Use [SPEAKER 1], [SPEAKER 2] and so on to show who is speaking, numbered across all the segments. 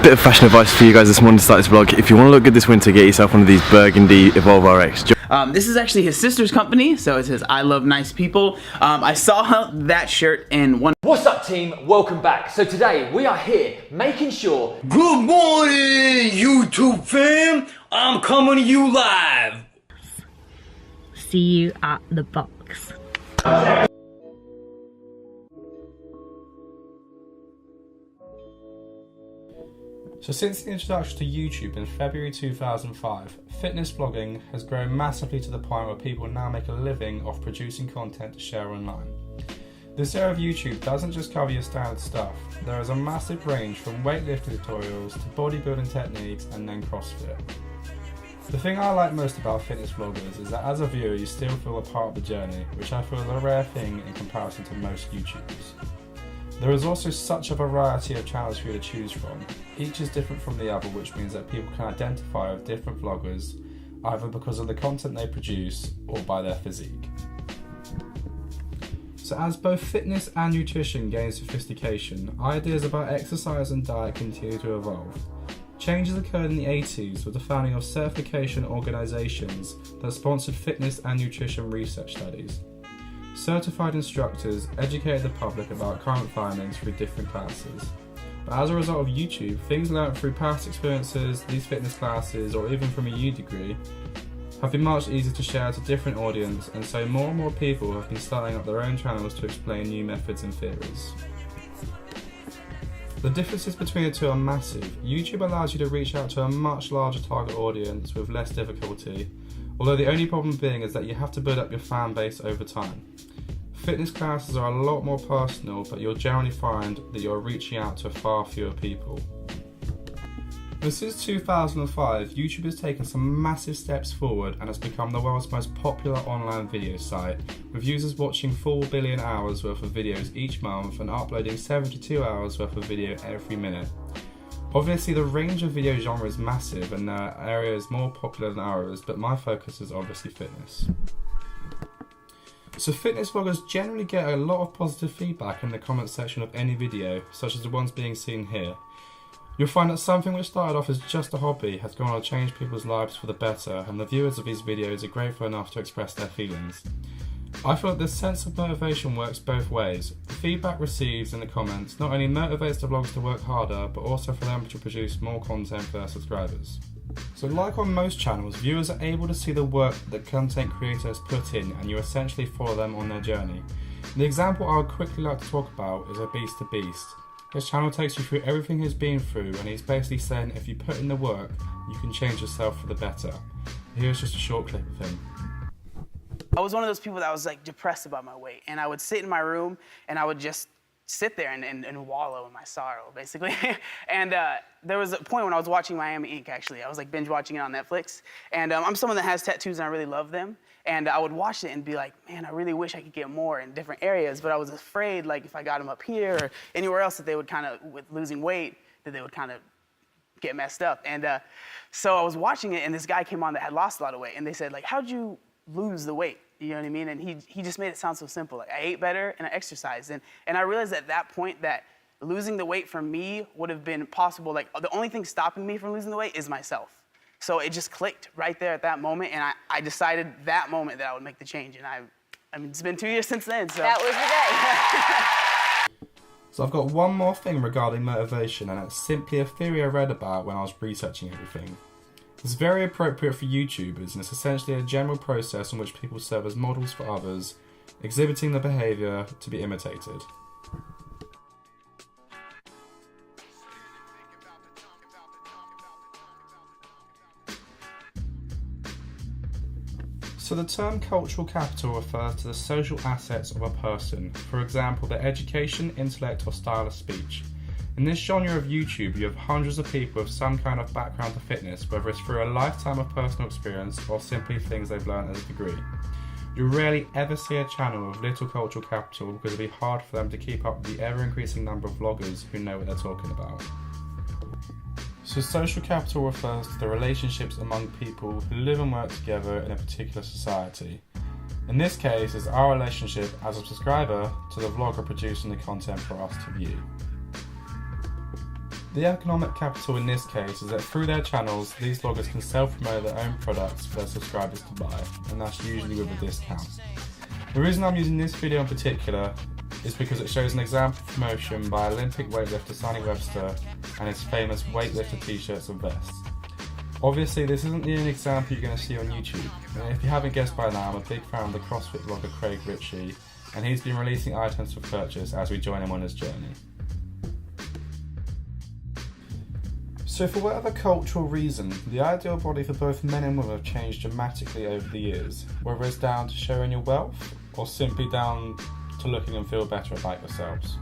[SPEAKER 1] Bit of fashion advice for you guys this morning to start this vlog. If you want to look good this winter, get yourself one of these burgundy Evolve RX.
[SPEAKER 2] This is actually his sister's company, so it says I love nice people. I saw that shirt in one.
[SPEAKER 3] What's up team, welcome back. So today we are here making sure.
[SPEAKER 4] Good morning YouTube fam, I'm coming to you live.
[SPEAKER 5] See you at the box.
[SPEAKER 6] So since the introduction to YouTube in February 2005, fitness vlogging has grown massively to the point where people now make a living off producing content to share online. This era of YouTube doesn't just cover your standard stuff. There is a massive range from weightlifting tutorials to bodybuilding techniques and then CrossFit. The thing I like most about fitness vloggers is that as a viewer you still feel a part of the journey, which I feel is a rare thing in comparison to most YouTubers. There is also such a variety of channels for you to choose from. Each is different from the other, which means that people can identify with different vloggers either because of the content they produce or by their physique. So as both fitness and nutrition gain sophistication, ideas about exercise and diet continue to evolve. Changes occurred in the 80s with the founding of certification organisations that sponsored fitness and nutrition research studies. Certified instructors educated the public about current findings through different classes. But as a result of YouTube, things learnt through past experiences, these fitness classes, or even from a U degree, have been much easier to share to different audience, and so more and more people have been starting up their own channels to explain new methods and theories. The differences between the two are massive. YouTube allows you to reach out to a much larger target audience with less difficulty, although the only problem being is that you have to build up your fan base over time. Fitness classes are a lot more personal, but you'll generally find that you're reaching out to far fewer people. And since 2005, YouTube has taken some massive steps forward and has become the world's most popular online video site, with users watching 4 billion hours worth of videos each month and uploading 72 hours worth of video every minute. Obviously the range of video genre is massive and there are areas more popular than others, but my focus is obviously fitness. So fitness vloggers generally get a lot of positive feedback in the comment section of any video, such as the ones being seen here. You'll find that something which started off as just a hobby has gone on to change people's lives for the better, and the viewers of these videos are grateful enough to express their feelings. I feel that this sense of motivation works both ways. The feedback received in the comments not only motivates the vloggers to work harder, but also for them to produce more content for their subscribers. So like on most channels, viewers are able to see the work that content creators put in, and you essentially follow them on their journey. The example I would quickly like to talk about is Obese to Beast. His channel takes you through everything he's been through, and he's basically saying if you put in the work, you can change yourself for the better. Here's just a short clip of him.
[SPEAKER 2] I was one of those people that was like depressed about my weight, and I would sit in my room and I would just sit there and wallow in my sorrow, basically. And there was a point when I was watching Miami Ink, actually. I was like binge watching it on Netflix. And I'm someone that has tattoos and I really love them. And I would watch it and be like, man, I really wish I could get more in different areas, but I was afraid like if I got them up here or anywhere else that they would kind of, with losing weight, that they would kind of get messed up. And so I was watching it and this guy came on that had lost a lot of weight, and they said like, how'd you lose the weight? You know what I mean? And he just made it sound so simple. Like I ate better and I exercised. And I realized at that point that losing the weight for me would have been possible. Like the only thing stopping me from losing the weight is myself. So it just clicked right there at that moment. And I decided that moment that I would make the change. And I mean, it's been 2 years since then. So
[SPEAKER 5] That was the day.
[SPEAKER 6] So I've got one more thing regarding motivation, and it's simply a theory I read about when I was researching everything. It's very appropriate for YouTubers, and it's essentially a general process in which people serve as models for others, exhibiting the behaviour to be imitated. So the term cultural capital refers to the social assets of a person, for example their education, intellect or style of speech. In this genre of YouTube, you have hundreds of people with some kind of background to fitness, whether it's through a lifetime of personal experience or simply things they've learned as a degree. You rarely ever see a channel with little cultural capital because it'll be hard for them to keep up with the ever-increasing number of vloggers who know what they're talking about. So social capital refers to the relationships among people who live and work together in a particular society. In this case, it's our relationship as a subscriber to the vlogger producing the content for us to view. The economic capital in this case is that through their channels, these bloggers can self-promote their own products for their subscribers to buy, and that's usually with a discount. The reason I'm using this video in particular is because it shows an example promotion by Olympic weightlifter Sonny Webster and his famous weightlifter t-shirts and vests. Obviously this isn't the only example you're going to see on YouTube, and if you haven't guessed by now, I'm a big fan of the CrossFit blogger Craig Ritchie, and he's been releasing items for purchase as we join him on his journey. So for whatever cultural reason, the ideal body for both men and women have changed dramatically over the years, whether it's down to showing your wealth, or simply down to looking and feel better about yourselves.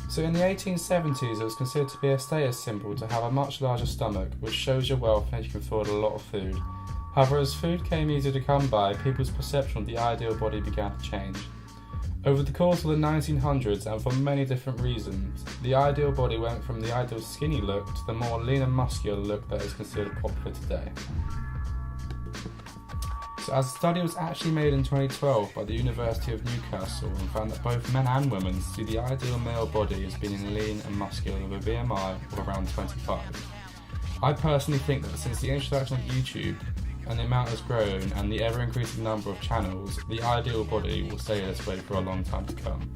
[SPEAKER 6] So in the 1870s, it was considered to be a status symbol to have a much larger stomach, which shows your wealth and you can afford a lot of food. However, as food came easier to come by, people's perception of the ideal body began to change. Over the course of the 1900s, and for many different reasons, the ideal body went from the ideal skinny look to the more lean and muscular look that is considered popular today. So as a study was actually made in 2012 by the University of Newcastle and found that both men and women see the ideal male body as being lean and muscular with a BMI of around 25. I personally think that since the introduction of YouTube and the amount has grown and the ever increasing number of channels, the ideal body will stay this way for a long time to come.